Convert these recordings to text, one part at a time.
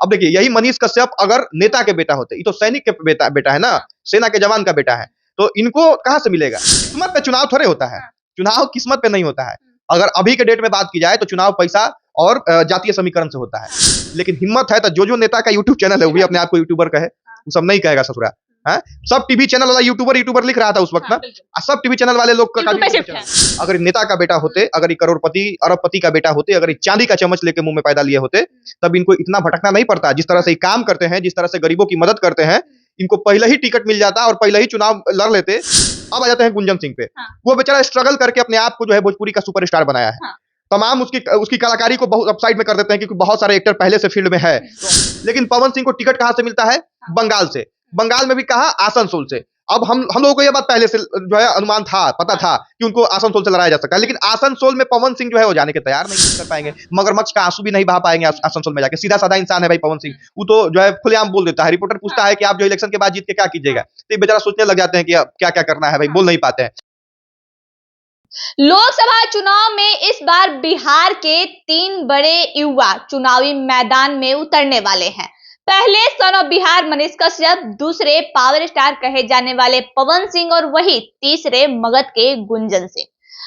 अब देखिए, यही मनीष कश्यप अगर नेता के बेटा होते, ये तो सैनिक के बेटा है ना, सेना के जवान का बेटा है, तो इनको कहां से मिलेगा? किस्मत पे चुनाव थोड़े होता है, चुनाव किस्मत पे नहीं होता है। अगर अभी के डेट में बात की जाए तो चुनाव पैसा और जातीय समीकरण से होता है। लेकिन हिम्मत है तो जो नेता का यूट्यूब चैनल है, वो भी अपने आप को यूट्यूबर कहे, वो सब नहीं कहेगा ससुरा। सब टीवी चैनल वाला यूट्यूबर लिख रहा था उस वक्त ना, सब टीवी चैनल वाले लोग का अगर नेता का बेटा होते, अगर करोड़पति अरबपति का बेटा होते, अगर चांदी का चम्मच लेके मुंह में पैदा लिए होते, तब इनको इतना भटकना नहीं पड़ता। जिस तरह से काम करते हैं, जिस तरह से गरीबों की मदद करते हैं, इनको पहले ही टिकट मिल जाता और पहले ही चुनाव लड़ लेते। अब आ जाते हैं गुंजन सिंह पे। वो बेचारा स्ट्रगल करके अपने आप को जो है भोजपुरी का सुपरस्टार बनाया है। तमाम उसकी कलाकारी को बहुत अपसाइड में कर देते हैं, क्योंकि बहुत सारे एक्टर पहले से फील्ड में है। लेकिन पवन सिंह को टिकट कहां से मिलता है? बंगाल से। बंगाल में भी कहा? आसनसोल से। अब हम लोगों को यह बात पहले से जो है अनुमान था, पता था कि उनको आसनसोल से लड़ाया जा सकता है। लेकिन आसनसोल में पवन सिंह जो है वो जाने के तैयार नहीं कर पाएंगे, मगरमच्छ का आंसू भी नहीं बहा पाएंगे आसनसोल में जाके। सीधा साधा इंसान है भाई पवन सिंह, वो तो जो है खुलेआम बोल देता है। रिपोर्टर पूछता है कि आप जो इलेक्शन के बाद जीत के क्या कीजिएगा, तो बेचारा सोचने लग जाते हैं कि क्या क्या करना है भाई, बोल नहीं पाते हैं। लोकसभा चुनाव में इस बार बिहार के 3 बड़े युवा चुनावी मैदान में उतरने वाले हैं। पहले सन ऑफ बिहार मनीष कश्यप, दूसरे पावर स्टार कहे जाने वाले पवन सिंह और वही तीसरे मगध के गुंजन सिंह।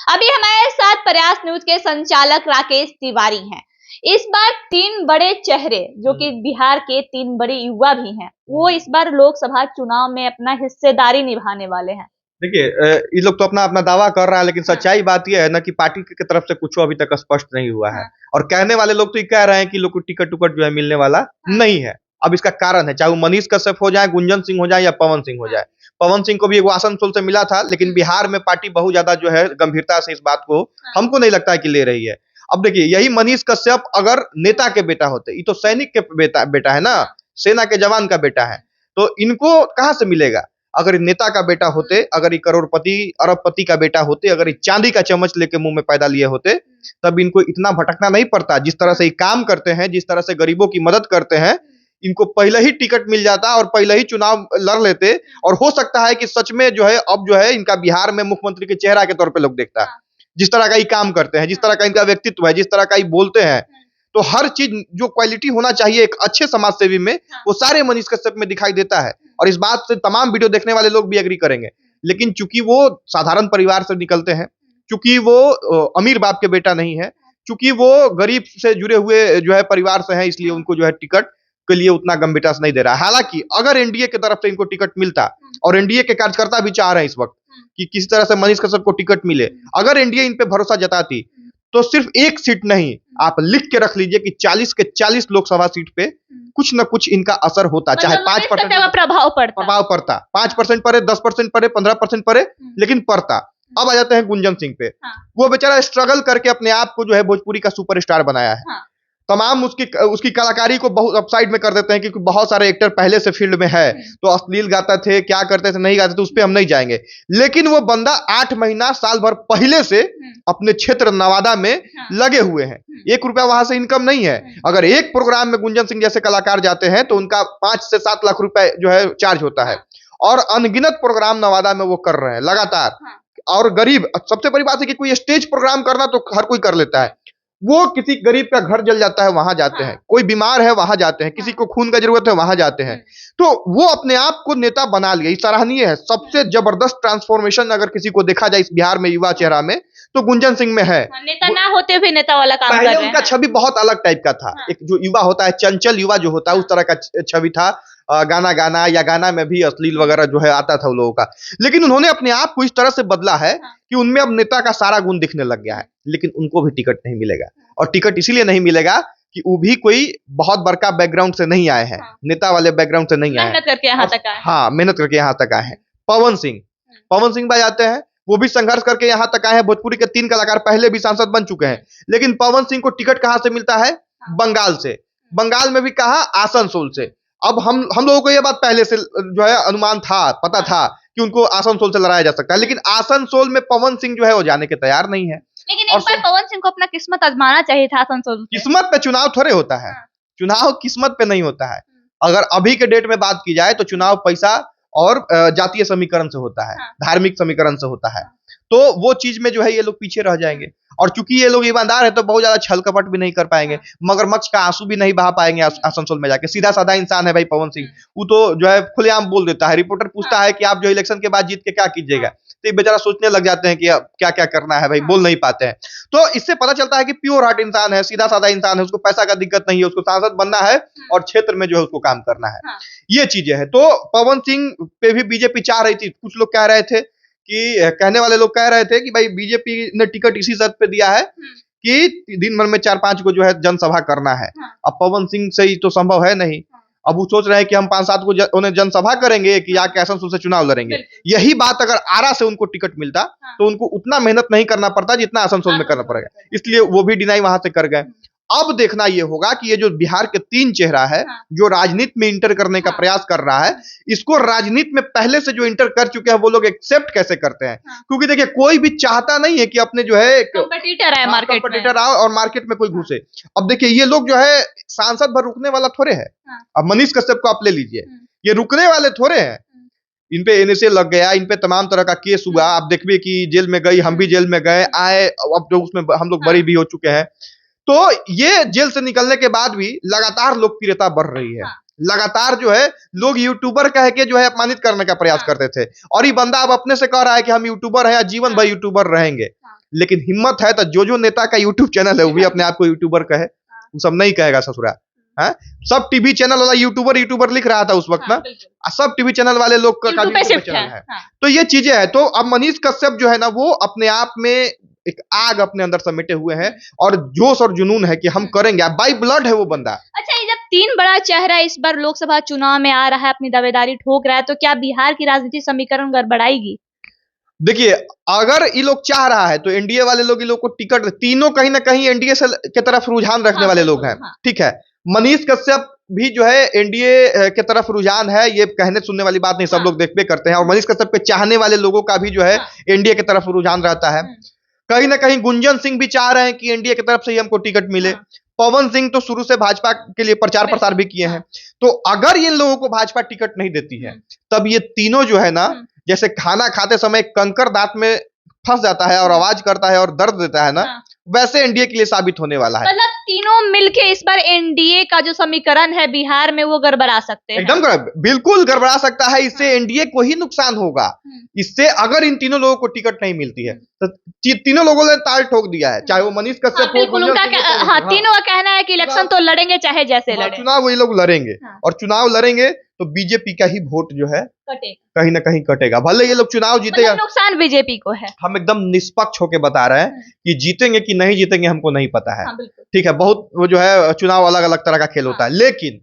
अभी हमारे साथ प्रयास न्यूज के संचालक राकेश तिवारी हैं। इस बार 3 बड़े चेहरे, जो कि बिहार के 3 बड़े युवा भी हैं, वो इस बार लोकसभा चुनाव में अपना हिस्सेदारी निभाने वाले हैं। देखिए, ये लोग तो अपना दावा कर रहा है, लेकिन सच्चाई बात यह है ना कि पार्टी की तरफ से कुछ अभी तक स्पष्ट नहीं हुआ है। और कहने वाले लोग तो ये कह रहे हैं कि लोग को टिकट जो है मिलने वाला नहीं है। अब इसका कारण है, चाहे वो मनीष कश्यप हो जाए, गुंजन सिंह हो जाए या पवन सिंह हो जाए। पवन सिंह को भी आसनसोल से मिला था, लेकिन बिहार में पार्टी बहुत ज्यादा जो है गंभीरता से इस बात को हमको नहीं लगता है कि ले रही है। अब देखिए, यही मनीष कश्यप अगर नेता के बेटा होते, ये तो सैनिक के बेटा है ना, सेना के जवान का बेटा है, तो इनको कहां से मिलेगा? अगर नेता का बेटा होते, अगर करोड़पति अरबपति का बेटा होते, अगर चांदी का चम्मच लेके मुंह में पैदा लिए होते, तब इनको इतना भटकना नहीं पड़ता। जिस तरह से काम करते हैं, जिस तरह से गरीबों की मदद करते हैं, इनको पहले ही टिकट मिल जाता और पहले ही चुनाव लड़ लेते। और हो सकता है कि सच में जो है अब जो है इनका बिहार में मुख्यमंत्री के चेहरा के तौर पे लोग देखता है। जिस तरह का ये काम करते हैं, जिस तरह का इनका व्यक्तित्व है, जिस तरह का ये बोलते हैं, तो हर चीज जो क्वालिटी होना चाहिए एक अच्छे समाज सेवी में, वो सारे मनीष कश्यप में दिखाई देता है। और इस बात से तमाम वीडियो देखने वाले लोग भी एग्री करेंगे। लेकिन चूंकि वो साधारण परिवार से निकलते हैं, चूंकि वो अमीर बाप के बेटा नहीं है, चूंकि वो गरीब से जुड़े हुए जो है परिवार से हैं, इसलिए उनको जो है टिकट के लिए उतना गंभीरता से नहीं दे रहा है। हालांकि अगर एनडीए की तरफ से इनको टिकट मिलता, और एनडीए के कार्यकर्ता भी चाह रहे हैं इस वक्त कि किसी तरह से मनीष कश्यप को टिकट मिले, अगर एनडीए इन पे भरोसा जताती, तो सिर्फ एक सीट नहीं, आप लिख के रख लीजिए कि 40 के 40 लोकसभा सीट पे कुछ न कुछ इनका असर होता, चाहे 5% प्रभाव पड़ता, 5% पड़े, 10% पड़े, 15% पड़े, लेकिन पड़ता। अब आ जाते हैं गुंजन सिंह पे। वो बेचारा स्ट्रगल करके अपने आप को जो है भोजपुरी का सुपरस्टार बनाया है। तमाम उसकी कलाकारी को बहुत अपसाइड में कर देते हैं, क्योंकि बहुत सारे एक्टर पहले से फील्ड में है, तो अश्लील गाते थे, क्या करते थे, नहीं गाते थे, उस पर हम नहीं जाएंगे। लेकिन वो बंदा 8 महीना साल भर पहले से अपने क्षेत्र नवादा में लगे हुए हैं। 1 रुपया वहां से इनकम नहीं है। अगर एक प्रोग्राम में गुंजन सिंह जैसे कलाकार जाते हैं तो उनका 5 से 7 लाख रुपए जो है चार्ज होता है, और अनगिनत प्रोग्राम नवादा में वो कर रहे हैं लगातार। और गरीब, सबसे बड़ी बात है कि कोई स्टेज प्रोग्राम करना तो हर कोई कर लेता है, वो किसी गरीब का घर जल जाता है वहां जाते हैं, कोई बीमार है वहां जाते हैं, किसी को खून का जरूरत है वहां जाते हैं, तो वो अपने आप को नेता बना लिया। सराहनीय है। सबसे जबरदस्त ट्रांसफॉर्मेशन अगर किसी को देखा जाए इस बिहार में युवा चेहरा में, तो गुंजन सिंह में है। नेता ना होते हुए नेता वाला काम कर रहे हैं। पहले उनका छवि बहुत अलग टाइप का था। एक जो युवा होता है, चंचल युवा जो होता है, उस तरह का छवि था। गाना या गाना में भी अश्लील वगैरह जो है आता था उन लोगों का। लेकिन उन्होंने अपने आप को इस तरह से बदला है कि उनमें अब नेता का सारा गुण दिखने लग गया है। लेकिन उनको भी टिकट नहीं मिलेगा, और टिकट इसीलिए नहीं मिलेगा कि वो भी कोई बहुत बड़का बैकग्राउंड से नहीं आए हैं, नेता वाले बैकग्राउंड से नहीं आए, मेहनत करके यहाँ तक आए। हाँ, मेहनत करके यहाँ तक आए हैं। पवन सिंह भाई आते हैं, वो भी संघर्ष करके यहाँ तक आए हैं। भोजपुरी के 3 कलाकार पहले भी सांसद बन चुके हैं। लेकिन पवन सिंह को टिकट कहां से मिलता है? बंगाल से। बंगाल में भी कहा? आसनसोल से। अब हम लोगों को यह बात पहले से जो है अनुमान था, पता था कि उनको आसनसोल से लड़ाया जा सकता है। लेकिन आसनसोल में पवन सिंह जो है वो जाने के तैयार नहीं है। लेकिन एक बार पवन सिंह को अपना किस्मत आजमाना चाहिए था आसनसोल। किस्मत पे चुनाव थोड़े होता है, चुनाव किस्मत पे नहीं होता है। अगर अभी के डेट में बात की जाए तो चुनाव पैसा और जातीय समीकरण से होता है, धार्मिक समीकरण से होता है। तो वो चीज में जो है ये लोग पीछे रह जाएंगे। और चूंकि ये लोग ईमानदार है तो बहुत ज्यादा छल कपट भी नहीं कर पाएंगे, मगरमच्छ का आंसू भी नहीं बहा पाएंगे आसनसोल में जाके। सीधा साधा इंसान है भाई पवन सिंह, वो तो जो है खुलेआम बोल देता है। रिपोर्टर पूछता है कि आप जो इलेक्शन के बाद जीत के क्या कीजिएगा, तो ये बेचारा सोचने लग जाते हैं कि अब क्या क्या करना है भाई, बोल नहीं पाते हैं। तो इससे पता चलता है कि प्योर हार्ट इंसान है, सीधा साधा इंसान है, उसको पैसा का दिक्कत नहीं है, उसको सांसद बनना है और क्षेत्र में जो है उसको काम करना है। ये चीजें हैं। तो पवन सिंह पे भी बीजेपी चाह रही थी। कुछ लोग कह रहे थे कि कहने वाले लोग कह रहे थे कि भाई बीजेपी ने टिकट इसी शर्त पे दिया है कि दिन भर में 4-5 को जो है जनसभा करना है। अब पवन सिंह से ही तो संभव है नहीं। अब वो सोच रहे हैं कि हम 5-7 को उन्हें जनसभा करेंगे कि जाके आसनसोल से चुनाव लड़ेंगे। यही बात अगर आरा से उनको टिकट मिलता तो उनको उतना मेहनत नहीं करना पड़ता जितना आसनसोल में करना पड़ेगा, इसलिए वो भी डिनाई वहां से कर गए। अब देखना ये होगा कि ये जो बिहार के 3 चेहरा है जो राजनीति में इंटर करने का प्रयास कर रहा है, इसको राजनीति में पहले से जो इंटर कर चुके हैं वो लोग एक्सेप्ट कैसे करते हैं। क्योंकि देखिए कोई भी चाहता नहीं है कि अपने जो है कंपटीटर है मार्केट कंपटीटर आओ और मार्केट में कोई घुसे। अब देखिए ये लोग जो है सांसद भर रुकने वाला थोड़े है। अब मनीष कश्यप को आप ले लीजिए, ये रुकने वाले थोड़े हैं। इन पे एनएसए लग गया, इन पे तमाम तरह का केस हुआ। आप देखिए कि जेल में गई, हम भी जेल में गए आए, अब जो उसमें हम लोग बरी भी हो चुके हैं। तो ये जेल से निकलने के बाद भी लगातार लोकप्रियता बढ़ रही है। लगातार जो है लोग यूट्यूबर कह के जो है अपमानित करने का प्रयास करते थे, और ये बंदा अब अपने से कह रहा है कि हम यूट्यूबर हैं, जीवन भर यूट्यूबर रहेंगे। लेकिन हिम्मत है तो जो नेता का यूट्यूब चैनल है वो भी अपने आप को यूट्यूबर कहे, वो सब नहीं कहेगा ससुरा है। सब टीवी चैनल वाला यूट्यूबर लिख रहा था उस वक्त ना, सब टीवी चैनल वाले लोग का चैनल है। तो ये चीजें है। तो अब मनीष कश्यप जो है ना वो अपने आप में एक आग अपने अंदर समेटे हुए हैं और जोश और जुनून है कि हम करेंगे, बाई ब्लड है वो बंदा। अच्छा, ये जब 3 बड़ा चेहरा इस बार लोकसभा चुनाव में आ रहा है, अपनी दावेदारी ठोक रहा है, तो क्या बिहार की राजनीतिक समीकरण गड़बड़ाएगी? देखिए अगर ये लोग चाह रहा है तो एनडीए वाले लोग ये लोग को टिकट, तीनों कहीं ना कहीं एनडीए से के तरफ रुझान रखने वाले लोग हैं। ठीक है, मनीष कश्यप भी जो है एनडीए के तरफ रुझान है, ये कहने सुनने वाली बात नहीं, सब लोग देखते करते हैं। और मनीष कश्यप के चाहने वाले लोगों का भी जो है एनडीए की तरफ रुझान रहता है। कहीं ना कहीं गुंजन सिंह भी चाह रहे हैं कि एनडीए की तरफ से ही हमको टिकट मिले। पवन सिंह तो शुरू से भाजपा के लिए प्रचार प्रसार भी किए हैं। तो अगर इन लोगों को भाजपा टिकट नहीं देती है तब ये तीनों जो है ना, जैसे खाना खाते समय कंकर दांत में फंस जाता है और आवाज करता है और दर्द देता है ना, वैसे एनडीए के लिए साबित होने वाला है। मतलब तीनों मिलके इस बार एनडीए का जो समीकरण है बिहार में वो गड़बड़ा सकते हैं। एकदम बिल्कुल गड़बड़ा सकता है। इससे एनडीए को ही नुकसान होगा। इससे अगर इन तीनों लोगों को टिकट नहीं मिलती है तो तीनों लोगों ने ताल ठोक दिया है, चाहे वो मनीष कश्यप हो। तीनों का कहना है कि इलेक्शन तो लड़ेंगे चाहे जैसे लड़े, चुनाव वही लोग लड़ेंगे। और चुनाव लड़ेंगे तो बीजेपी का ही वोट जो है कहीं ना कहीं कटेगा। भले ये लोग चुनाव जीतेगा, नुकसान बीजेपी को है। हम एकदम निष्पक्ष होकर बता रहे हैं कि जीतेंगे कि नहीं जीतेंगे हमको नहीं पता है। ठीक है, बहुत वो जो है चुनाव अलग अलग तरह का खेल होता है, लेकिन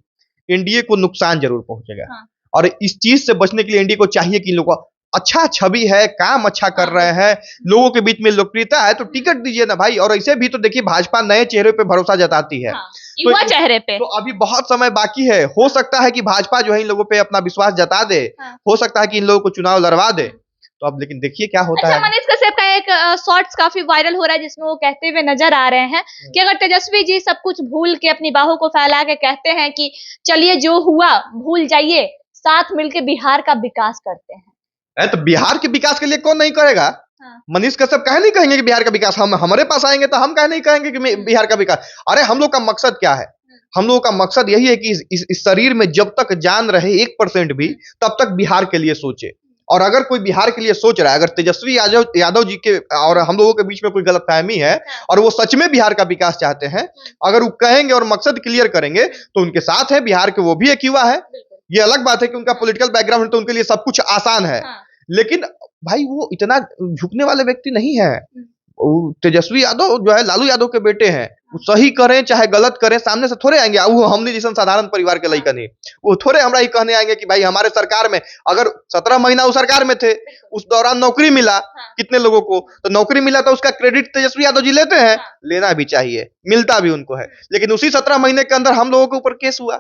एनडीए को नुकसान जरूर पहुंचेगा। और इस चीज से बचने के लिए एनडीए को चाहिए कि इन लोगों को अच्छा छवि है, काम अच्छा कर रहे हैं, लोगों के बीच में लोकप्रियता है, तो टिकट दीजिए ना भाई। और ऐसे भी तो देखिए भाजपा नए चेहरे पे भरोसा जताती है, युवा चेहरे पे। तो अभी बहुत समय बाकी है। हो सकता है कि भाजपा जो है इन लोगों पे अपना विश्वास जता दे, हो सकता है कि इन लोगों को चुनाव लड़वा दे। तो अब लेकिन देखिए क्या होता है। मनीष कश्यप का एक शॉर्ट्स काफी वायरल हो रहा है जिसमें वो कहते हुए नजर आ रहे हैं कि अगर तेजस्वी जी सब कुछ भूल के अपनी बाहों को फैला के कहते हैं कि चलिए जो हुआ भूल जाइए, साथ मिलकर बिहार का विकास करते हैं। तो बिहार के विकास के लिए कौन नहीं करेगा? मनीष कश्यप कहे नहीं कहेंगे कि बिहार का विकास, हम हमारे पास आएंगे तो हम कहे नहीं कहेंगे कि बिहार का विकास। अरे हम लोग का मकसद क्या है? हम लोगों का मकसद यही है कि इस शरीर में जब तक जान रहे 1% भी, तब तक बिहार के लिए सोचे। और अगर कोई बिहार के लिए सोच रहा है, अगर तेजस्वी यादव जी के और हम लोगों के बीच में कोई गलतफहमी है और वो सच में बिहार का विकास चाहते हैं, अगर वो कहेंगे और मकसद क्लियर करेंगे तो उनके साथ है। बिहार के वो भी एक युवा है, ये अलग बात है कि उनका पॉलिटिकल बैकग्राउंड है तो उनके लिए सब कुछ आसान है। लेकिन भाई वो इतना झुकने वाले व्यक्ति नहीं है। तेजस्वी यादव जो है लालू यादव के बेटे हैं, वो सही करें चाहे गलत करें सामने से थोड़े आएंगे। वो हमने जैसा साधारण परिवार के लड़का नहीं, वो थोड़े हमरा ही कहने आएंगे कि भाई हमारे सरकार में, अगर 17 महीना वो सरकार में थे, उस दौरान नौकरी मिला कितने लोगों को, तो नौकरी मिला तो उसका क्रेडिट तेजस्वी यादव जी लेते हैं, लेना भी चाहिए, मिलता भी उनको है। लेकिन उसी 17 महीने के अंदर हम लोगों के ऊपर केस हुआ,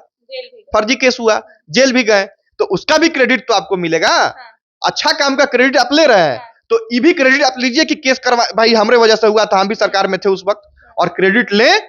फर्जी केस हुआ, जेल भी गए, तो उसका भी क्रेडिट तो आपको मिलेगा। अच्छा काम का क्रेडिट आप ले रहे हैं तो ये भी क्रेडिट आप लीजिए कि केस करवा, भाई हमारे वजह से हुआ था, हम भी सरकार में थे उस वक्त, और क्रेडिट लें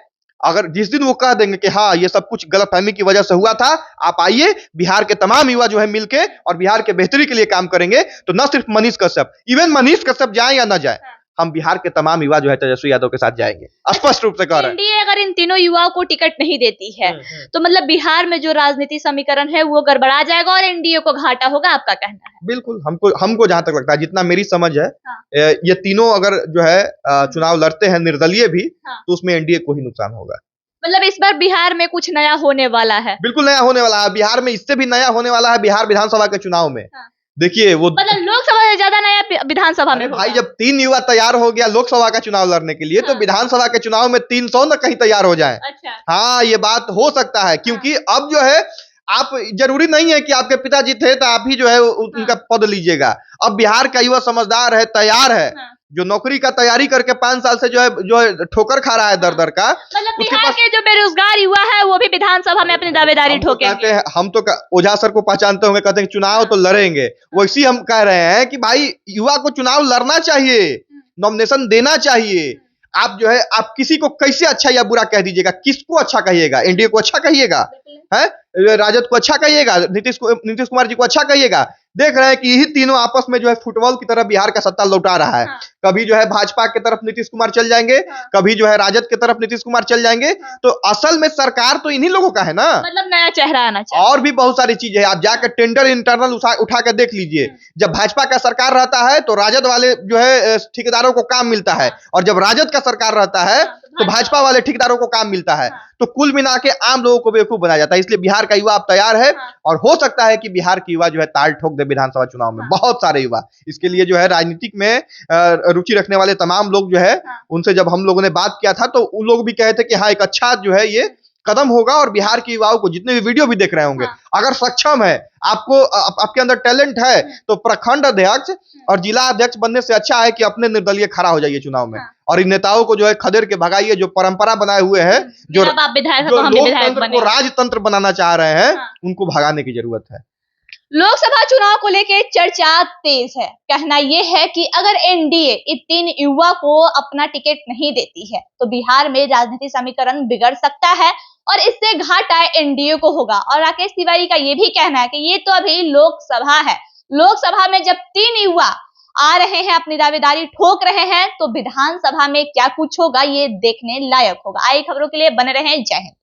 अगर जिस दिन वो कह देंगे कि हाँ ये सब कुछ गलतफहमी की वजह से हुआ था, आप आइए, बिहार के तमाम युवा जो है मिलके और बिहार के बेहतरी के लिए काम करेंगे, तो न सिर्फ मनीष कश्यप, इवन मनीष कश्यप जाए या ना जाए, हम बिहार के तमाम युवा जो है तेजस्वी यादव के साथ जाएंगे, स्पष्ट रूप से कह रहे हैं। एनडीए अगर इन तीनों युवाओं को टिकट नहीं देती है तो मतलब बिहार में जो राजनीति समीकरण है वो गड़बड़ा जाएगा और एनडीए को घाटा होगा, आपका कहना है? बिल्कुल, हमको जहां तक लगता है, जितना मेरी समझ है, हाँ। ये तीनों अगर जो है चुनाव लड़ते हैं निर्दलीय भी, हाँ। तो उसमें एनडीए को ही नुकसान होगा। मतलब इस बार बिहार में कुछ नया होने वाला है? बिल्कुल नया होने वाला है, बिहार में इससे भी नया होने वाला है। बिहार विधानसभा के चुनाव में देखिए वो मतलब लोकसभा से ज्यादा नया विधानसभा में भाई, जब 3 युवा तैयार हो गया लोकसभा का चुनाव लड़ने के लिए, तो विधानसभा के चुनाव में 300 न कहीं तैयार हो जाए। अच्छा। हाँ, ये बात हो सकता है, क्योंकि अब जो है आप, जरूरी नहीं है कि आपके पिताजी थे तो आप ही जो है उनका पद लीजिएगा। अब बिहार का युवा समझदार है, तैयार है, जो नौकरी का तैयारी करके 5 साल से जो है ठोकर खा रहा है दर दर का। मतलब बिहार के जो बेरोजगार युवा है वो भी विधानसभा में अपनी दावेदारी ठोकेंगे। हम तो ओझा सर को पहचानते होंगे, कहते हैं चुनाव तो लड़ेंगे, वैसे हम कह रहे हैं कि भाई युवा को चुनाव लड़ना चाहिए, नॉमिनेशन देना चाहिए। आप जो है, आप किसी को कैसे अच्छा या बुरा कह दीजिएगा, किसको अच्छा कहिएगा? एनडीए को अच्छा कहिएगा, है राजद को अच्छा कहिएगा, नीतीश कुमार जी को अच्छा कहिएगा। देख रहे हैं कि यही तीनों आपस में जो है फुटबॉल की तरह बिहार का सत्ता लौटा रहा है। कभी जो है भाजपा की तरफ नीतीश कुमार चल जाएंगे, कभी जो है राजद की तरफ नीतीश कुमार चल जाएंगे। तो असल में सरकार तो इन्हीं लोगों का है ना, मतलब नया चेहरा आना चाहिए। और भी बहुत सारी चीजें हैं, आप जाकर टेंडर इंटरनल उठा के देख लीजिए। जब भाजपा का सरकार रहता है तो राजद वाले जो है ठेकेदारों को काम मिलता है, और जब राजद का सरकार रहता है तो भाजपा वाले ठेकेदारों को काम मिलता है। तो कुल मिला के आम लोगों को बेवकूफ बनाया जाता है। इसलिए बिहार का युवा अब तैयार है, और हो सकता है कि बिहार के युवा जो है ताल ठोक दे विधानसभा चुनाव में। बहुत सारे युवा इसके लिए जो है राजनीतिक में रुचि रखने वाले तमाम लोग जो है, उनसे जब हम लोगों ने बात किया था तो उन लोग भी कहे थे कि हाँ एक अच्छा जो है ये कदम होगा, और बिहार के युवाओं को, जितने भी वीडियो भी देख रहे होंगे, अगर सक्षम है, आपके अंदर टैलेंट है, तो प्रखंड अध्यक्ष और जिला अध्यक्ष बनने से अच्छा है कि अपने निर्दलीय खड़ा हो जाइए चुनाव में, और इन नेताओं को जो है खदेड़ के भगाइए, जो परंपरा बनाए हुए हैं, जो लोकतंत्र को राजतंत्र बनाना चाह रहे हैं, उनको भगाने की जरूरत है। लोकसभा चुनाव को लेकर चर्चा तेज है। कहना यह है कि अगर एनडीए इन 3 युवा को अपना टिकट नहीं देती है तो बिहार में राजनीति समीकरण बिगड़ सकता है, और इससे घाटा एनडीए को होगा। और राकेश तिवारी का यह भी कहना है कि ये तो अभी लोकसभा है, लोकसभा में जब 3 युवा आ रहे हैं, अपनी दावेदारी ठोक रहे हैं, तो विधानसभा में क्या कुछ होगा ये देखने लायक होगा। आई खबरों के लिए बने रहें। जय हिंद।